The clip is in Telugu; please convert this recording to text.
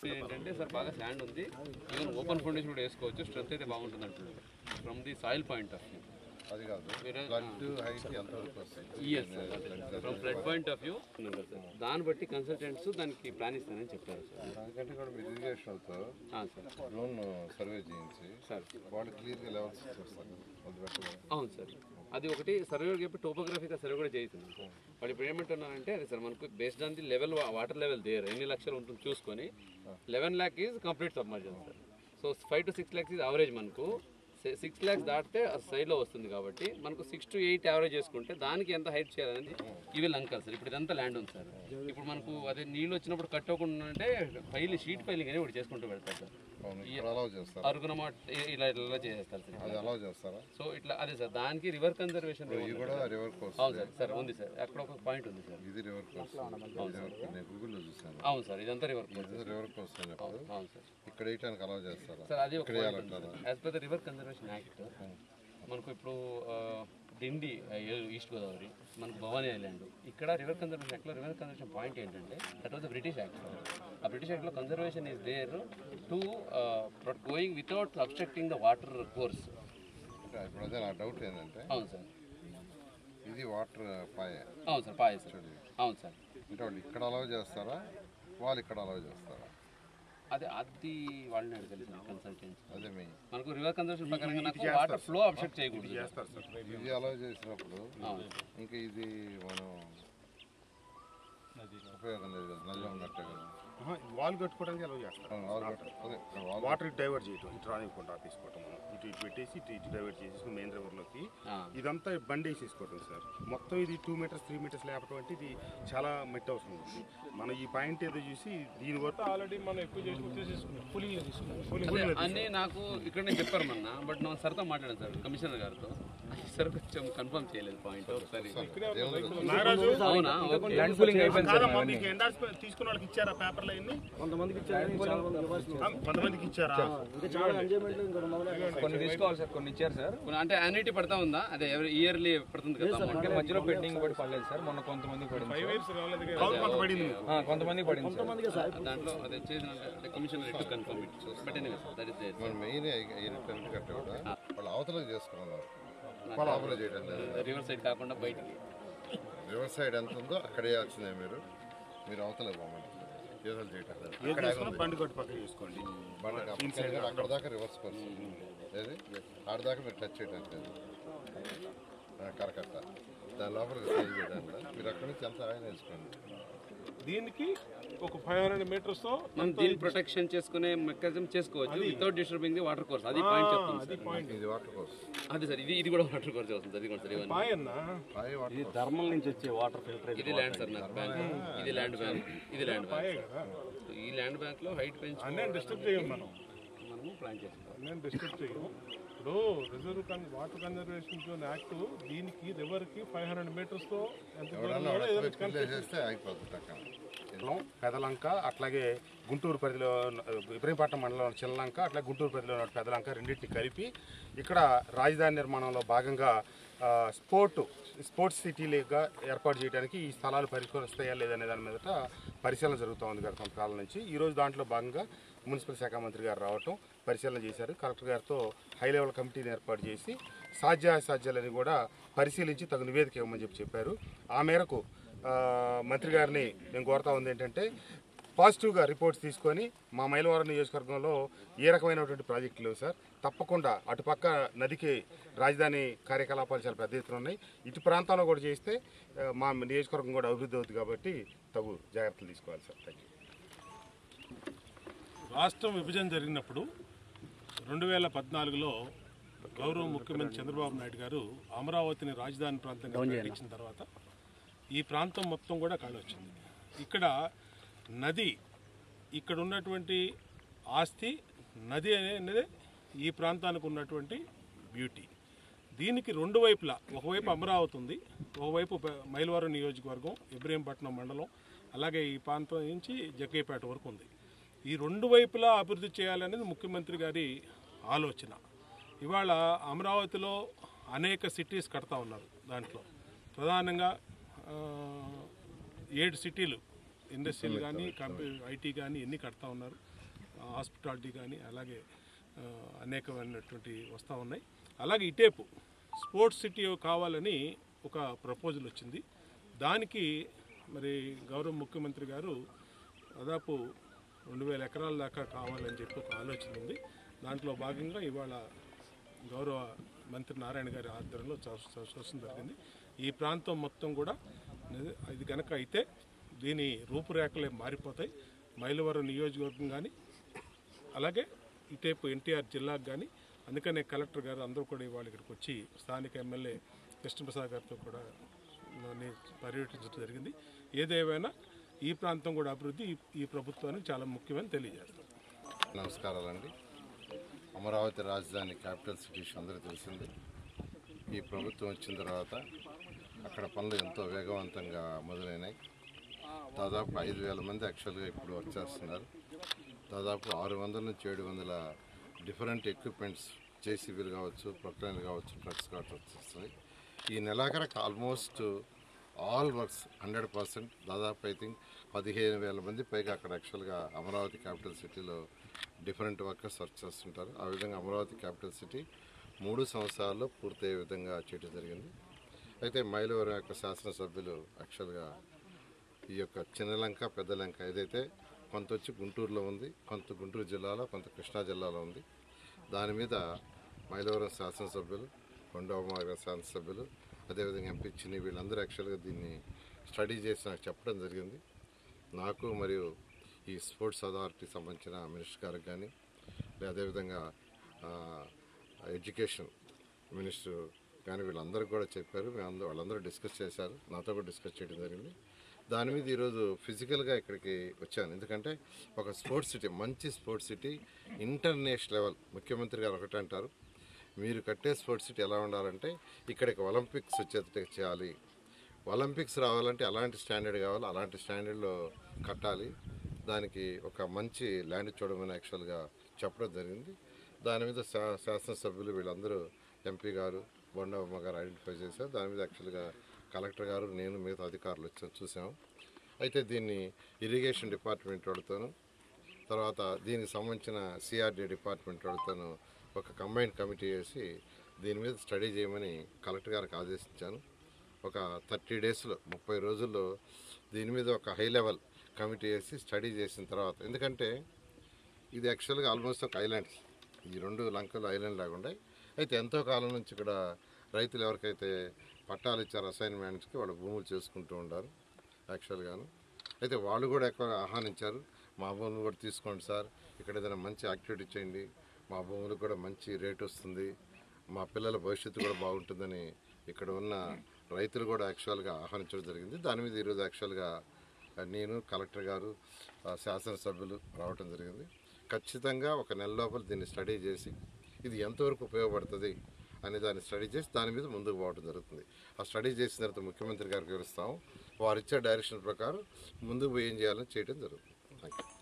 చెప్పేది ఏంటంటే సార్ బాగా శాండ్ ఉంది, ఈవెన్ ఓపెన్ ఫౌండేషన్ కూడా వేసుకోవచ్చు, స్ట్రెంత్ అయితే బాగుంటుంది అంటున్నారు from the soil point of view. అది కాదు from flood point of view దాన్ని బట్టి కన్సల్టెంట్స్ దానికి ప్లాన్ ఇస్తానని చెప్పారు సార్. దానికంటే కూడా మీరు ఇరిగేషన్తో డ్రోన్ సర్వే చేయించి సార్ వాళ్ళు క్లియర్గా లెవెల్స్ చేస్తారు. అవును సార్, అది ఒకటి సర్వే చెప్పి టోపోగ్రఫీగా సర్వే కూడా చేస్తున్నాం. వాళ్ళు ఇప్పుడు ఏమంటున్నారంటే అది సార్ మనకు based on the level water level there ఎన్ని లక్షలు ఉంటుంది చూసుకొని 11 lakhs is complete submersion sir. So 5 to 6 lakhs is average. మనకు 6 lakhs దాటితే సైడ్లో వస్తుంది కాబట్టి మనకు 6 to 8 యావరేజ్ చేసుకుంటే దానికి ఎంత హైట్ చేయాలనేది ఇవి లంకాలి సార్. ఇప్పుడు ఇదంతా ల్యాండ్ ఉంది సార్. ఇప్పుడు మనకు అదే నీళ్ళు వచ్చినప్పుడు కట్టుకోకుండా అంటే షీట్ ఫైలింగ్ అని ఒకటి చేసుకుంటూ వెళ్తారు సార్. అరుగున ఇలా ఇలా చేసేస్తారు సార్. సో ఇట్లా అదే సార్ దానికి రివర్ కన్జర్వేషన్ అవును సార్. సార్ ఉంది సార్, అక్కడ ఒక పాయింట్ ఉంది సార్. అవును సార్, ఇదంతా రివర్ కోర్స్. అవును సార్, ఇక్కడ అలౌ చేస్తారా సార్? అది ఒక as per the river conservation act మనకు ఇప్పుడు డిండి ఈస్ట్ గోదావరి, మనకు భవానీ ఐలాండ్, ఇక్కడ రివర్ కన్జర్వేషన్ యాక్ట్లో రివర్ కన్జర్వేషన్ పాయింట్ ఏంటంటే that was the British act. ఆ బ్రిటిష్ యాక్ట్లో conservation is there to going without obstructing the water course. ఇప్పుడు అదే నా డౌట్ ఏంటంటే, అవును సార్, ఇది వాటర్ పాయ. అవును సార్, పాయ సార్. అవును సార్, అంటే వాళ్ళు ఇక్కడ అలౌ చేస్తారా, వాళ్ళు ఇక్కడ అలౌ చేస్తారా? అదే అది వాళ్ళని అడగాలి సార్ కన్సల్టెంట్స్. అదే మనకు రివర్ కన్జర్వేషన్ ప్రకారంగా నాకు వాటర్ ఫ్లో అబ్స్ట్రక్ట్ చేయకూడదు. ఇది అలౌ చేసినప్పుడు ఇంకా ఇది మనం ఉపయోగం లేదు కదా, నదిలో ఉన్నట్టే కదా. వాల్ కట్టుకోవడానికి అలౌ చేస్తాం. వాటర్ డైవర్ట్ చేయటం, ఇటు రానివ్వకుండా తీసుకోవటం, మనం ఇటు పెట్టేసి ఇటు డైవర్ట్ చేసేసి మెయిన్ రివర్లోకి ఇదంతా బండి వేసేసుకోవటం సార్. మొత్తం ఇది 2 meters 3 meters లేపటం అంటే ఇది చాలా మట్టి అవసరం ఉంది. మనం ఈ పాయింట్ ఏదో చూసి దీని వరకు ఆల్రెడీ మనం ఎక్కువ అన్నీ నాకు ఇక్కడనే చెప్పారు మొన్న. బట్ నేను సార్తో మాట్లాడాను సార్, కమిషనర్ గారితో. సార్ కొంచెం కన్ఫర్మ్ చేయలేదు పాయింట్ ఒకసారి. అవునా? తీసుకున్న వాళ్ళకి ఇచ్చారా పేపర్లు అన్ని? కొంతమందికి ఇచ్చారా? కొన్ని తీసుకోవాలి సార్, కొన్ని ఇచ్చారు సార్. అంటే యాన్యుటీ పడతా ఉందా? అదే ఇయర్లీ పడుతుంది కదా? మధ్యలో పెండింగ్ పడి పడలేదు సార్. మొన్న కొంతమందికి పడింది, కొంతమందికి పడింది దాంట్లో అదే చేసిన commissioner it confirm it. But anyway sir, that is there. Main కట్టే కూడా వాళ్ళు అవతలకు చేసుకున్నారు రివర్ సైడ్ కాకుండా బయటికి. రివర్ సైడ్ ఎంత ఉందో అక్కడ వేయాల్సిందే. మీరు అవతలకు పోమండి, బండి కొట్టి పక్కన చూసుకోండి. అక్కడ దాకా రివర్స్ కోర్స్ ఏది ఆడ దాకా మీరు టచ్ చేయడానికి కరకట్ట దాని లోపలికి సైజ్ చేయడానికి మీరు అక్కడి నుంచి ఎంత ఆయన వేసుకోండి. దీనికి ఒక 500 meters మనం దీన్ని ప్రొటెక్షన్ చేసుకునే మెకానిజం చేసుకోవచ్చు without disturbing the water course. అది పాయింట్ చెప్తుంది. ఇది వాటర్ కోర్స్. అదే సార్, ఇది కూడా వాటర్ కోర్స్ అవుతుంది. అది కూడా సార్ ఇది థర్మల్ నుంచి వచ్చే వాటర్ ఫిల్టర్. ఇది ల్యాండ్ సార్, నాకు బ్యాంక్, ఇది ల్యాండ్ బ్యాంక్, ఇది ల్యాండ్ బ్యాంక్. ఈ ల్యాండ్ బ్యాంక్ లో హైట్ పెంచుకోవాలి, డిస్టర్బ్ చేయం మనము ప్లాన్ చేస్తాం. డిస్టర్బ్ చేయం. ఇప్పుడు reserve water conservation zone act దీనికి రివర్కి 500 meters పెదలంక, అట్లాగే గుంటూరు పరిధిలో ఇబ్రహీంపట్నం మండలం చిన్నలంక, అట్లాగే గుంటూరు పరిధిలో పెదలంక రెండింటిని కలిపి ఇక్కడ రాజధాని నిర్మాణంలో భాగంగా స్పోర్ట్స్ సిటీలుగా ఏర్పాటు చేయడానికి ఈ స్థలాలు పరిష్కరిస్తాయా లేదనే దాని మీదట పరిశీలన జరుగుతూ ఉంది గత కొంతకాలం నుంచి. ఈరోజు దాంట్లో భాగంగా మున్సిపల్ శాఖ మంత్రి గారు రావటం, పరిశీలన చేశారు. కలెక్టర్ గారితో హై లెవెల్ కమిటీని ఏర్పాటు చేసి సాధ్యాసాధ్యాలని కూడా పరిశీలించి తగు నివేదిక ఇవ్వమని చెప్పారు. ఆ మేరకు మంత్రి గారిని మేము కోరుతా ఉంది ఏంటంటే పాజిటివ్గా రిపోర్ట్స్ తీసుకొని మా మైలవరం నియోజకవర్గంలో ఏ రకమైనటువంటి ప్రాజెక్టులు లేవు సార్. తప్పకుండా అటుపక్క నదికి రాజధాని కార్యకలాపాలు చాలా పెద్ద ఎత్తున ఉన్నాయి. ఇటు ప్రాంతంలో కూడా చేస్తే మా నియోజకవర్గం కూడా అభివృద్ధి అవుతుంది కాబట్టి తగు జాగ్రత్తలు తీసుకోవాలి సార్. Thank you. రాష్ట్రం విభజన జరిగినప్పుడు 2014లో గౌరవ ముఖ్యమంత్రి చంద్రబాబు నాయుడు గారు అమరావతిని రాజధాని ప్రాంతంగా ప్రకటించిన తర్వాత ఈ ప్రాంతం మొత్తం కూడా ఖాళీ వచ్చింది. ఇక్కడ నది, ఇక్కడ ఉన్నటువంటి ఆస్తి నది అనేది ఈ ప్రాంతానికి ఉన్నటువంటి బ్యూటీ. దీనికి రెండు వైపులా, ఒకవైపు అమరావతి ఉంది, ఒకవైపు మైలవరం నియోజకవర్గం, ఇబ్రహీంపట్నం మండలం, అలాగే ఈ ప్రాంతం నుంచి జగ్గయ్యపేట వరకు ఉంది. ఈ రెండు వైపులా అభివృద్ధి చేయాలనేది ముఖ్యమంత్రి గారి ఆలోచన. ఇవాళ అమరావతిలో అనేక సిటీస్ కడతా ఉన్నారు. దాంట్లో ప్రధానంగా 7 సిటీలు ఇండస్ట్రియల్ కానీ ఐటీ కానీ ఎన్ని కడతా ఉన్నారు. హాస్పిటాలిటీ కానీ అలాగే అనేకమైనటువంటి వస్తూ ఉన్నాయి. అలాగే ఇటేపు స్పోర్ట్స్ సిటీ కావాలని ఒక ప్రపోజల్ వచ్చింది. దానికి మరి గౌరవ ముఖ్యమంత్రి గారు దాదాపు 2000 ఎకరాల దాకా కావాలని చెప్పి ఒక ఆలోచన ఉంది. దాంట్లో భాగంగా ఇవాళ గౌరవ మంత్రి నారాయణ గారి ఆధ్వర్యంలో చూడడం జరిగింది. ఈ ప్రాంతం మొత్తం కూడా ఇది కనుక అయితే దీని రూపురేఖలే మారిపోతాయి. మైలవరం నియోజకవర్గం కానీ అలాగే ఇటేపు ఎన్టీఆర్ జిల్లాకు కానీ. అందుకనే కలెక్టర్ గారు అందరూ కూడా ఇవాళ ఇక్కడికి వచ్చి స్థానిక ఎమ్మెల్యే కృష్ణప్రసాద్ గారితో కూడా పర్యటించడం జరిగింది. ఏదేమైనా ఈ ప్రాంతం కూడా అభివృద్ధి ఈ ప్రభుత్వానికి చాలా ముఖ్యమని తెలియజేస్తాం. నమస్కారాలండి. అమరావతి రాజధాని క్యాపిటల్ సిటీ అందరూ తెలిసింది. ఈ ప్రభుత్వం వచ్చిన తర్వాత అక్కడ పనులు ఎంతో వేగవంతంగా మొదలైనాయి. దాదాపు 5000 మంది యాక్చువల్గా ఇప్పుడు వర్క్ చేస్తున్నారు. దాదాపు 600 నుంచి 700 డిఫరెంట్ ఎక్విప్మెంట్స్, జేసీబీలు కావచ్చు, ప్రొక్లైన్లు కావచ్చు, ట్రక్స్ కావచ్చు వస్తున్నాయి. ఈ నెలాఖరకు ఆల్మోస్ట్ ఆల్ వర్క్స్ 100%, దాదాపు ఐ థింక్ 15,000 మంది పైగా అక్కడ యాక్చువల్గా అమరావతి క్యాపిటల్ సిటీలో డిఫరెంట్ వర్కర్స్ వర్క్ చేస్తుంటారు. ఆ విధంగా అమరావతి క్యాపిటల్ సిటీ 3 సంవత్సరాల్లో పూర్తయ్యే విధంగా చేయడం జరిగింది. అయితే మైలవరం యొక్క శాసనసభ్యులు యాక్చువల్గా ఈ యొక్క చిన్నలంక పెద్దలంక ఏదైతే కొంత వచ్చి గుంటూరులో ఉంది, కొంత గుంటూరు జిల్లాలో, కొంత కృష్ణా జిల్లాలో ఉంది. దాని మీద మైలవరం శాసనసభ్యులు, కొండమ్మ శాసనసభ్యులు, అదేవిధంగా ఎంపీ చిన్ని వీళ్ళందరూ యాక్చువల్గా దీన్ని స్టడీ చేసి నాకు చెప్పడం జరిగింది. నాకు మరియు ఈ స్పోర్ట్స్ అథారిటీకి సంబంధించిన మినిస్టర్ గారికి కానీ, అదేవిధంగా ఎడ్యుకేషన్ మినిస్టర్ కానీ వీళ్ళందరూ కూడా చెప్పారు. వాళ్ళందరూ డిస్కస్ చేశారు, నాతో కూడా డిస్కస్ చేయడం జరిగింది. దాని మీద ఈరోజు ఫిజికల్గా ఇక్కడికి వచ్చాను. ఎందుకంటే ఒక స్పోర్ట్స్ సిటీ, మంచి స్పోర్ట్స్ సిటీ, ఇంటర్నేషనల్ లెవెల్. ముఖ్యమంత్రి గారు ఒకటే అంటారు, మీరు కట్టే స్పోర్ట్స్ సిటీ ఎలా ఉండాలంటే ఇక్కడికి ఒలింపిక్స్ వచ్చేటట్టు చేయాలి. ఒలింపిక్స్ రావాలంటే అలాంటి స్టాండర్డ్ కావాలి, అలాంటి స్టాండర్డ్లో కట్టాలి. దానికి ఒక మంచి ల్యాండ్ చూడమని యాక్చువల్గా చెప్పడం జరిగింది. దాని మీద శాసనసభ్యులు వీళ్ళందరూ, ఎంపీ గారు, బొండమ్మ గారు ఐడెంటిఫై చేశారు. దాని మీద యాక్చువల్గా కలెక్టర్ గారు, నేను, మిగతా అధికారులు వచ్చి చూసాము. అయితే దీన్ని ఇరిగేషన్ డిపార్ట్మెంట్ వాళ్ళతోనూ, తర్వాత దీనికి సంబంధించిన సిఆర్డీ డిపార్ట్మెంట్ వాళ్ళతోనూ ఒక కంబైన్డ్ కమిటీ వేసి దీని మీద స్టడీ చేయమని కలెక్టర్ గారికి ఆదేశించాను. ఒక 30 డేస్లో, 30 రోజుల్లో దీని మీద ఒక హై లెవెల్ కమిటీ వేసి స్టడీ చేసిన తర్వాత, ఎందుకంటే ఇది యాక్చువల్గా ఆల్మోస్ట్ ఒక ఐలాండ్, ఈ 2 లంకలు ఐలాండ్ లాగా ఉన్నాయి. అయితే ఎంతో కాలం నుంచి ఇక్కడ రైతులు ఎవరికైతే పట్టాలు ఇచ్చారు అసైన్మెంట్స్కి, వాళ్ళు భూములు చేసుకుంటూ ఉంటారు యాక్చువల్గాను. అయితే వాళ్ళు కూడా ఎక్కువ ఆహ్వానించారు, మా భూములు కూడా తీసుకోండి సార్, ఇక్కడ ఏదైనా మంచి యాక్టివిటీ చేయండి, మా భూములకు కూడా మంచి రేట్ వస్తుంది, మా పిల్లల భవిష్యత్తు కూడా బాగుంటుందని ఇక్కడ ఉన్న రైతులు కూడా యాక్చువల్గా ఆహ్వానించడం జరిగింది. దాని మీద ఈరోజు యాక్చువల్గా నేను, కలెక్టర్ గారు, శాసనసభ్యులు రావడం జరిగింది. ఖచ్చితంగా ఒక నెల లోపల దీన్ని స్టడీ చేసి ఇది ఎంతవరకు ఉపయోగపడుతుంది అనే దాన్ని స్టడీ చేసి దాని మీద ముందుకు పోవడం జరుగుతుంది. ఆ స్టడీ చేసిన తర్వాత ముఖ్యమంత్రి గారికి వివరిస్తాము. వారు ఇచ్చే డైరెక్షన్ ప్రకారం ముందుకు పోయి ఏం చేయాలని చేయడం జరుగుతుంది. Thank you.